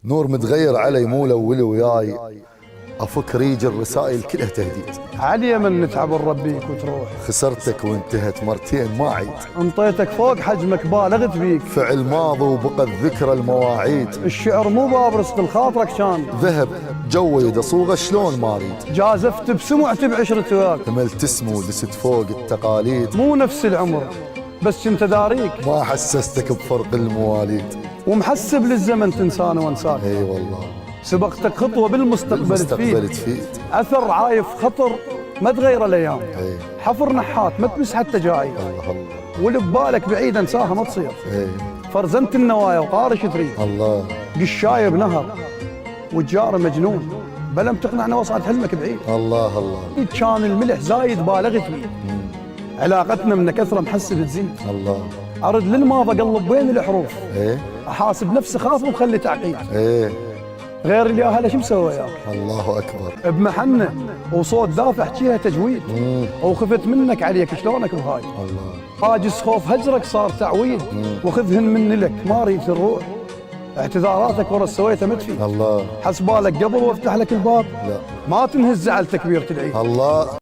نور متغير علي مو الاول وياي، افك ريج الرسائل كلها تهديد. علي من نتعب نربيك وتروح، خسرتك وانتهت مرتين ما عيد، انطيتك فوق حجمك بالغت بيك. فعل ماضي وبقى الذكرى المواعيد. الشعر مو باب رزق الخاطرك كان، ذهب جويد اصوغه شلون ما اريد. جازفت بسمعت بعشرة وياك، هملت اسمه ودست فوق التقاليد. مو نفس العمر بس كنت داريك، ما حسستك بفرق المواليد. ومحسب للزمن تنساني وانساك. اي والله سبقتك خطوة بالمستقبل تفيد، تفيد. اثر عايف خطر ما تغير الايام. اي حفر نحات ما تمس حتى جاي، الله الله. واللي ببالك بعيد انساها ما تصير. اي فرزنت النوايا وقارش تريد، الله قشايه بنهر وتجار مجنون، بلم تقنعنا وصلت حلمك بعيد. الله الله. كان الملح زايد بالغت بيه، علاقتنا من كثره محسب تزيد. الله. ارد للماضي اقلب بين الحروف، ايه احاسب نفسي خاف ومخلي تعقيد. ايه غير الياهله شو مسوي وياك؟ الله اكبر. بمحنه وصوت دافع احكيها تجويد، وخفت منك عليك شلونك بهاي. الله. حاجز خوف هجرك صار تعويد، وخذهن مني لك ما ريت الروح. اعتذاراتك ورا سويتها ما تفيد، الله. حسبالك قبل وافتح لك الباب، لا ما تنهز زعلتك كبيرة العيد. الله.